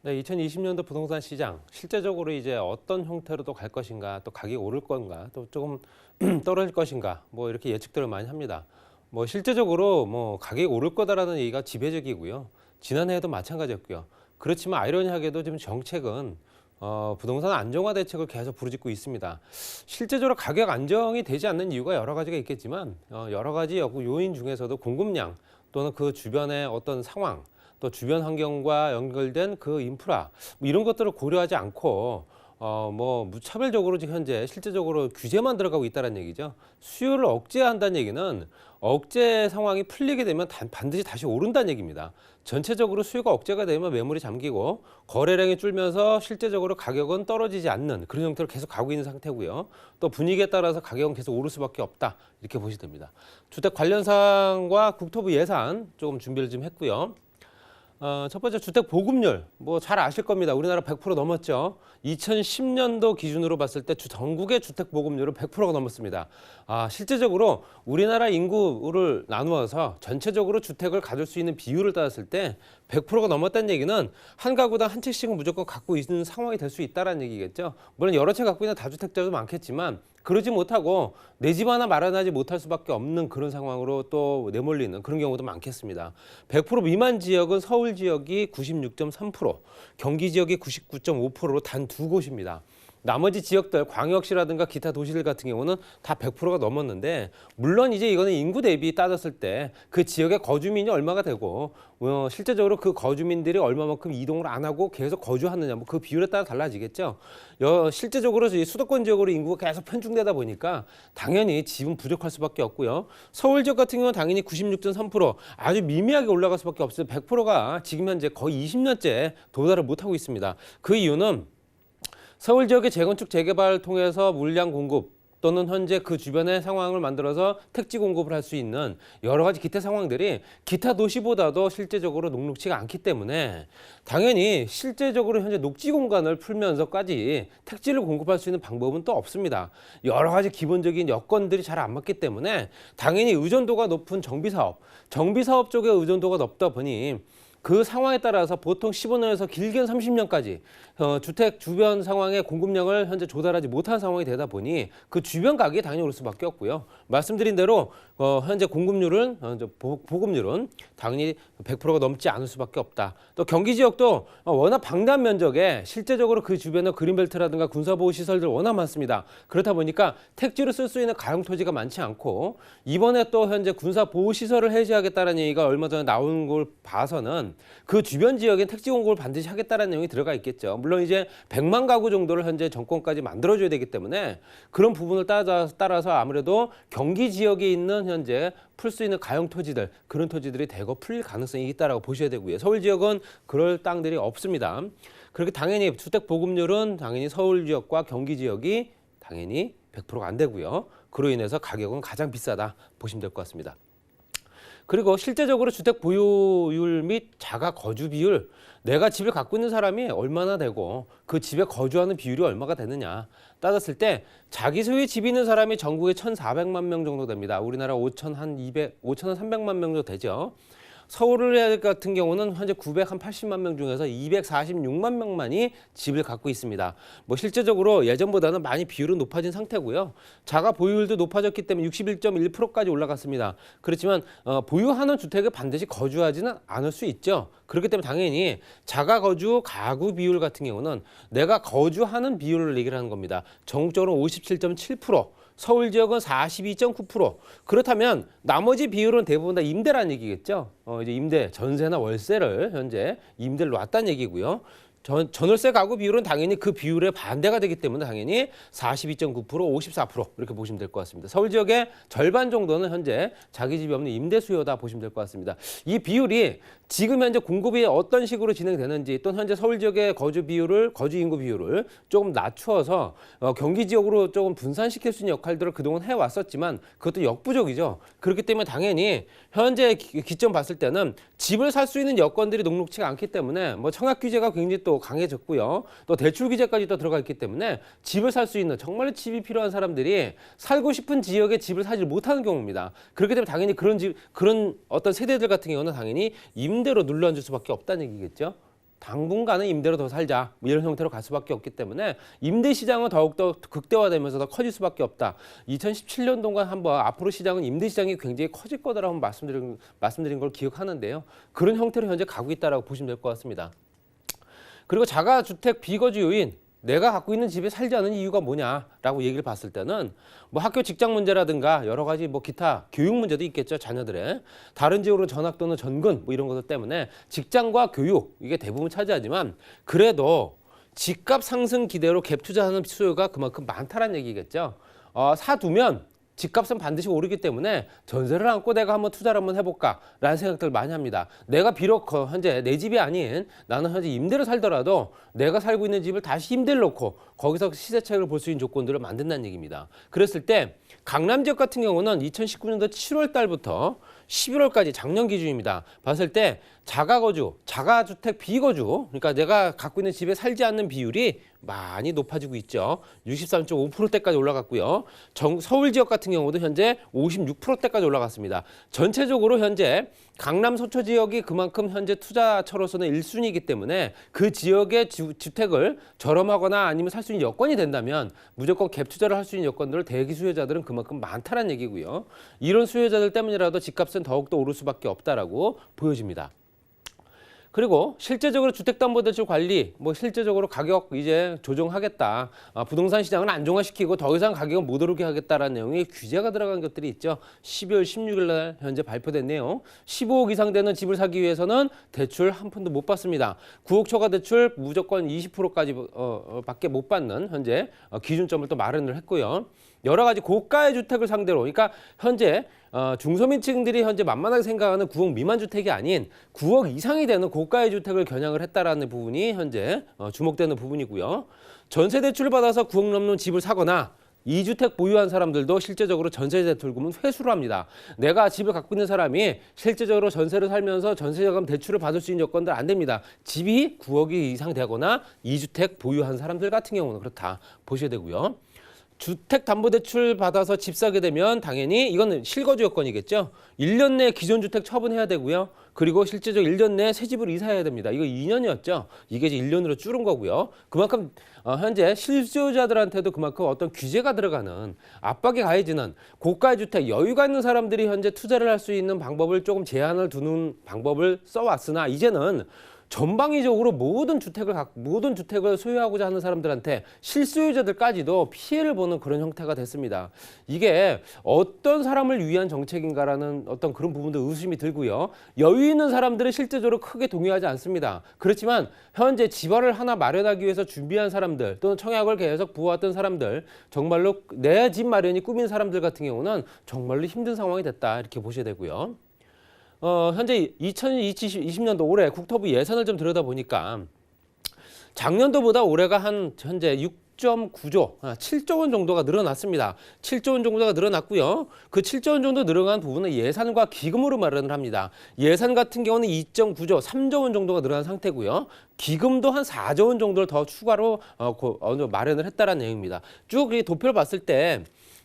네, 2020년도 부동산 시장 실제적으로 이제 어떤 형태로 또 갈 것인가, 또 가격이 오를 건가, 또 조금 떨어질 것인가, 뭐 이렇게 예측들을 많이 합니다. 뭐 실제적으로 뭐 가격이 오를 거다라는 얘기가 지배적이고요. 지난해에도 마찬가지였고요. 그렇지만 아이러니하게도 지금 정책은 부동산 안정화 대책을 계속 부르짖고 있습니다. 실제적으로 가격 안정이 되지 않는 이유가 여러 가지가 있겠지만 여러 가지 요인 중에서도 공급량 또는 그 주변의 어떤 상황 또 주변 환경과 연결된 그 인프라 뭐 이런 것들을 고려하지 않고 뭐 무차별적으로 지금 현재 실제적으로 규제만 들어가고 있다는 얘기죠. 수요를 억제한다는 얘기는 억제 상황이 풀리게 되면 반드시 다시 오른다는 얘기입니다. 전체적으로 수요가 억제가 되면 매물이 잠기고 거래량이 줄면서 실제적으로 가격은 떨어지지 않는 그런 형태로 계속 가고 있는 상태고요. 또 분위기에 따라서 가격은 계속 오를 수밖에 없다. 이렇게 보시면 됩니다. 주택 관련 사항과 국토부 예산 조금 준비를 좀 했고요. 첫 번째 주택 보급률 뭐 잘 아실 겁니다. 우리나라 100% 넘었죠. 2010년도 기준으로 봤을 때 전국의 주택 보급률은 100%가 넘었습니다. 실제적으로 우리나라 인구를 나누어서 전체적으로 주택을 가질 수 있는 비율을 따졌을 때 100%가 넘었다는 얘기는 한 가구당 한 채씩은 무조건 갖고 있는 상황이 될 수 있다는 얘기겠죠. 물론 여러 채 갖고 있는 다주택자도 많겠지만 그러지 못하고 내 집 하나 마련하지 못할 수밖에 없는 그런 상황으로 또 내몰리는 그런 경우도 많겠습니다. 100% 미만 지역은 서울 지역이 96.3%, 경기 지역이 99.5%로 단 두 곳입니다. 나머지 지역들, 광역시라든가 기타 도시들 같은 경우는 다 100%가 넘었는데 물론 이제 이거는 인구 대비 따졌을 때 그 지역의 거주민이 얼마가 되고 실제적으로 그 거주민들이 얼마만큼 이동을 안 하고 계속 거주하느냐 뭐 그 비율에 따라 달라지겠죠. 실제적으로 수도권 지역으로 인구가 계속 편중되다 보니까 당연히 집은 부족할 수밖에 없고요. 서울 지역 같은 경우는 당연히 96.3% 아주 미미하게 올라갈 수밖에 없어요. 100%가 지금 현재 거의 20년째 도달을 못하고 있습니다. 그 이유는 서울 지역의 재건축 재개발을 통해서 물량 공급 또는 현재 그 주변의 상황을 만들어서 택지 공급을 할 수 있는 여러 가지 기타 상황들이 기타 도시보다도 실제적으로 녹록지가 않기 때문에 당연히 실제적으로 현재 녹지 공간을 풀면서까지 택지를 공급할 수 있는 방법은 또 없습니다. 여러 가지 기본적인 여건들이 잘 안 맞기 때문에 당연히 의존도가 높은 정비사업 쪽에 의존도가 높다 보니 그 상황에 따라서 보통 15년에서 길게는 30년까지 주택 주변 상황의 공급량을 현재 조달하지 못한 상황이 되다 보니 그 주변 가격이 당연히 오를 수밖에 없고요. 말씀드린 대로 현재 공급률은 보급률은 당연히 100%가 넘지 않을 수밖에 없다. 또 경기 지역도 워낙 방대한 면적에 실제적으로 그 주변의 그린벨트라든가 군사보호 시설들 워낙 많습니다. 그렇다 보니까 택지로 쓸 수 있는 가용 토지가 많지 않고 이번에 또 현재 군사보호 시설을 해제하겠다는 얘기가 얼마 전에 나온 걸 봐서는 그 주변 지역엔 택지 공급을 반드시 하겠다는 내용이 들어가 있겠죠. 물론 이제 100만 가구 정도를 현재 정권까지 만들어줘야 되기 때문에 그런 부분을 따라서 아무래도 경기 지역에 있는 현재 풀 수 있는 가용 토지들 그런 토지들이 대거 풀릴 가능성이 있다라고 보셔야 되고요. 서울 지역은 그럴 땅들이 없습니다. 그렇게 당연히 주택 보급률은 당연히 서울 지역과 경기 지역이 당연히 100%가 안 되고요. 그로 인해서 가격은 가장 비싸다 보시면 될 것 같습니다. 그리고 실제적으로 주택 보유율 및 자가 거주 비율, 내가 집을 갖고 있는 사람이 얼마나 되고 그 집에 거주하는 비율이 얼마가 되느냐 따졌을 때 자기 소유의 집이 있는 사람이 전국에 1,400만 명 정도 됩니다. 우리나라 5,300만 명 정도 되죠. 서울 같은 경우는 현재 980만 명 중에서 246만 명만이 집을 갖고 있습니다. 뭐 실제적으로 예전보다는 많이 비율은 높아진 상태고요. 자가 보유율도 높아졌기 때문에 61.1%까지 올라갔습니다. 그렇지만 보유하는 주택에 반드시 거주하지는 않을 수 있죠. 그렇기 때문에 당연히 자가 거주 가구 비율 같은 경우는 내가 거주하는 비율을 얘기를 하는 겁니다. 전국적으로 57.7%. 서울 지역은 42.9%. 그렇다면 나머지 비율은 대부분 다 임대라는 얘기겠죠. 이제 임대, 전세나 월세를 현재 임대를 놨다는 얘기고요. 전월세 가구 비율은 당연히 그 비율에 반대가 되기 때문에 당연히 42.9%, 54% 이렇게 보시면 될 것 같습니다. 서울 지역의 절반 정도는 현재 자기 집이 없는 임대 수요다 보시면 될 것 같습니다. 이 비율이 지금 현재 공급이 어떤 식으로 진행되는지 또 현재 서울 지역의 거주 인구 비율을 조금 낮추어서 경기 지역으로 조금 분산시킬 수 있는 역할들을 그동안 해왔었지만 그것도 역부족이죠. 그렇기 때문에 당연히 현재 기점 봤을 때는 집을 살 수 있는 여건들이 녹록치가 않기 때문에 뭐 청약 규제가 굉장히 또 강해졌고요. 또 대출 규제까지 또 들어가 있기 때문에 집을 살 수 있는 정말 집이 필요한 사람들이 살고 싶은 지역에 집을 사지 못하는 경우입니다. 그렇기 때문에 당연히 그런 어떤 세대들 같은 경우는 당연히 임대로 눌러앉을 수밖에 없다는 얘기겠죠. 당분간은 임대로 더 살자 뭐 이런 형태로 갈 수밖에 없기 때문에 임대 시장은 더욱더 극대화되면서 더 커질 수밖에 없다. 2017년도가 한번 앞으로 시장은 임대 시장이 굉장히 커질 거다라고 말씀드린 걸 기억하는데요. 그런 형태로 현재 가고 있다라고 보시면 될 것 같습니다. 그리고 자가주택 비거주 요인, 내가 갖고 있는 집에 살지 않는 이유가 뭐냐라고 얘기를 봤을 때는 뭐 학교 직장 문제라든가 여러 가지 뭐 기타 교육 문제도 있겠죠. 자녀들의 다른 지역으로 전학 또는 전근 뭐 이런 것들 때문에 직장과 교육 이게 대부분 차지하지만 그래도 집값 상승 기대로 갭 투자하는 수요가 그만큼 많다는 얘기겠죠. 사두면 집값은 반드시 오르기 때문에 전세를 안고 내가 한번 투자를 한번 해볼까라는 생각들을 많이 합니다. 내가 비록 현재 내 집이 아닌 나는 현재 임대를 살더라도 내가 살고 있는 집을 다시 임대를 놓고 거기서 시세 차익을 볼 수 있는 조건들을 만든다는 얘기입니다. 그랬을 때 강남 지역 같은 경우는 2019년도 7월 달부터 11월까지 작년 기준입니다. 봤을 때 자가거주, 자가주택 비거주, 그러니까 내가 갖고 있는 집에 살지 않는 비율이 많이 높아지고 있죠. 63.5%대까지 올라갔고요. 서울 지역 같은 경우도 현재 56%대까지 올라갔습니다. 전체적으로 현재 강남 서초 지역이 그만큼 현재 투자처로서는 1순위이기 때문에 그 지역의 주택을 저렴하거나 아니면 살 수 있는 여건이 된다면 무조건 갭 투자를 할 수 있는 여건들을 대기 수요자들은 그만큼 많다는 얘기고요. 이런 수요자들 때문이라도 집값은 더욱더 오를 수밖에 없다라고 보여집니다. 그리고 실제적으로 주택담보대출 관리, 뭐 실제적으로 가격 이제 조정하겠다. 부동산 시장을 안정화시키고 더 이상 가격을 못 오르게 하겠다라는 내용의 규제가 들어간 것들이 있죠. 12월 16일 날 현재 발표된 내용. 15억 이상 되는 집을 사기 위해서는 대출 한 푼도 못 받습니다. 9억 초과 대출 무조건 20%까지 밖에 못 받는 현재 기준점을 또 마련을 했고요. 여러 가지 고가의 주택을 상대로, 그러니까 현재 중소민층들이 현재 만만하게 생각하는 9억 미만 주택이 아닌 9억 이상이 되는 고가의 주택을 겨냥을 했다라는 부분이 현재 주목되는 부분이고요. 전세 대출을 받아서 9억 넘는 집을 사거나 2주택 보유한 사람들도 실제적으로 전세 대출금은 회수를 합니다. 내가 집을 갖고 있는 사람이 실제적으로 전세를 살면서 전세자금 대출을 받을 수 있는 여건들 안 됩니다. 집이 9억이 이상 되거나 2주택 보유한 사람들 같은 경우는 그렇다 보셔야 되고요. 주택담보대출 받아서 집 사게 되면 당연히 이거는 실거주 여건이겠죠. 1년 내에 기존 주택 처분해야 되고요. 그리고 실제적으로 1년 내에 새 집으로 이사해야 됩니다. 이거 2년이었죠. 이게 이제 1년으로 줄은 거고요. 그만큼 현재 실수요자들한테도 그만큼 어떤 규제가 들어가는 압박이 가해지는 고가의 주택 여유가 있는 사람들이 현재 투자를 할 수 있는 방법을 조금 제한을 두는 방법을 써왔으나 이제는 전방위적으로 모든 주택을 소유하고자 하는 사람들한테 실수요자들까지도 피해를 보는 그런 형태가 됐습니다. 이게 어떤 사람을 위한 정책인가라는 어떤 그런 부분도 의심이 들고요. 여유 있는 사람들은 실제적으로 크게 동의하지 않습니다. 그렇지만 현재 집안을 하나 마련하기 위해서 준비한 사람들 또는 청약을 계속 부어왔던 사람들, 정말로 내 집 마련이 꿈인 사람들 같은 경우는 정말로 힘든 상황이 됐다 이렇게 보셔야 되고요. 현재 2020년도 올해 국토부 예산을 좀 들여다보니까 작년도보다 올해가 현재 6.9조, 7조 원 정도가 늘어났습니다. 7조 원 정도가 늘어났고요. 그 7조 원 정도 늘어난 부분은 예산과 기금으로 마련을 합니다. 예산 같은 경우는 2.9조, 3조 원 정도가 늘어난 상태고요. 기금도 한 4조 원 정도를 더 추가로 마련을 했다는 내용입니다. 쭉 도표를 봤을 때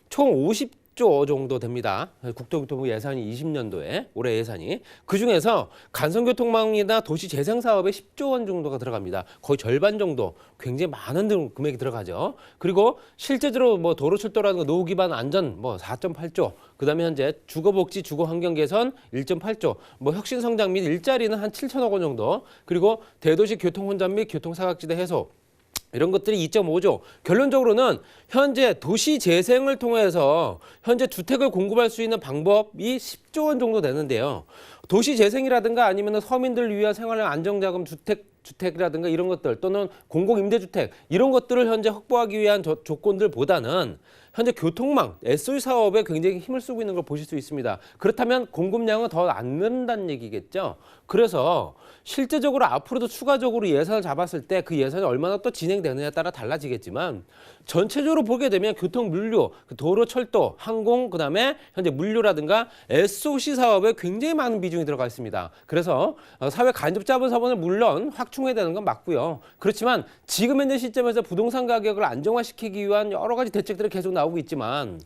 총 50조 정도 됩니다. 국토교통부 예산이 20년도에 올해 예산이 그중에서 간선교통망이나 도시재생 사업에 10조 원 정도가 들어갑니다. 거의 절반 정도 굉장히 많은 금액이 들어가죠. 그리고 실제적으로 뭐 도로철도라든가 노후 기반 안전 4.8조, 그다음에 현재 주거복지 주거환경 개선 1.8조, 혁신 성장 및 일자리는 한 7천억 원 정도, 그리고 대도시 교통혼잡 및 교통사각지대 해소 이런 것들이 2.5조. 결론적으로는 현재 도시 재생을 통해서 현재 주택을 공급할 수 있는 방법이 10조 원 정도 되는데요. 도시 재생이라든가 아니면 서민들을 위한 생활 안정자금 주택이라든가 이런 것들 또는 공공임대주택 이런 것들을 현재 확보하기 위한 조건들보다는 현재 교통망, SOE 사업에 굉장히 힘을 쓰고 있는 걸 보실 수 있습니다. 그렇다면 공급량은 더 안 는다는 얘기겠죠. 그래서 실제적으로 앞으로도 추가적으로 예산을 잡았을 때 그 예산이 얼마나 또 진행되느냐에 따라 달라지겠지만 전체적으로 보게 되면 교통 물류, 도로, 철도, 항공, 그다음에 현재 물류라든가 SOC 사업에 굉장히 많은 비중이 들어가 있습니다. 그래서 사회 간접 자본 사업을 물론 확충해야 되는 건 맞고요. 그렇지만 지금 현재 시점에서 부동산 가격을 안정화시키기 위한 여러 가지 대책들이 계속 나오고 있지만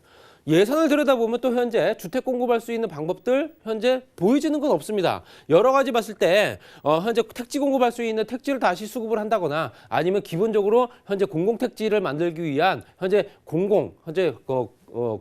예산을 들여다보면 또 현재 주택 공급할 수 있는 방법들 현재 보이지는 건 없습니다. 여러 가지 봤을 때 현재 택지 공급할 수 있는 택지를 다시 수급을 한다거나 아니면 기본적으로 현재 공공택지를 만들기 위한 현재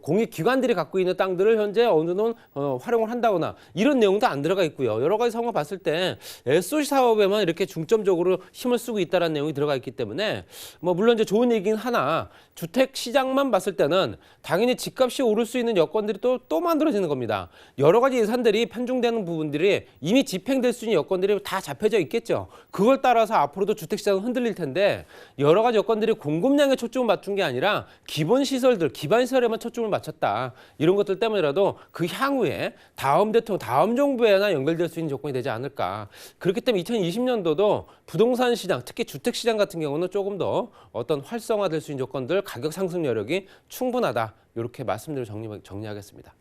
공익 기관들이 갖고 있는 땅들을 현재 어느 정도 활용을 한다거나 이런 내용도 안 들어가 있고요. 여러 가지 상황을 봤을 때 SOC 사업에만 이렇게 중점적으로 힘을 쓰고 있다는 내용이 들어가 있기 때문에 뭐 물론 이제 좋은 얘기긴 하나 주택 시장만 봤을 때는 당연히 집값이 오를 수 있는 여건들이 또 만들어지는 겁니다. 여러 가지 예산들이 편중되는 부분들이 이미 집행될 수 있는 여건들이 다 잡혀져 있겠죠. 그걸 따라서 앞으로도 주택 시장은 흔들릴 텐데 여러 가지 여건들이 공급량에 초점을 맞춘 게 아니라 기본 시설들, 기반 시설에만 초점을 맞췄다. 이런 것들 때문이라도 그 향후에 다음 대통령, 다음 정부에나 연결될 수 있는 조건이 되지 않을까. 그렇기 때문에 2020년도도 부동산 시장, 특히 주택 시장 같은 경우는 조금 더 어떤 활성화될 수 있는 조건들, 가격 상승 여력이 충분하다. 이렇게 말씀드리고 정리하겠습니다.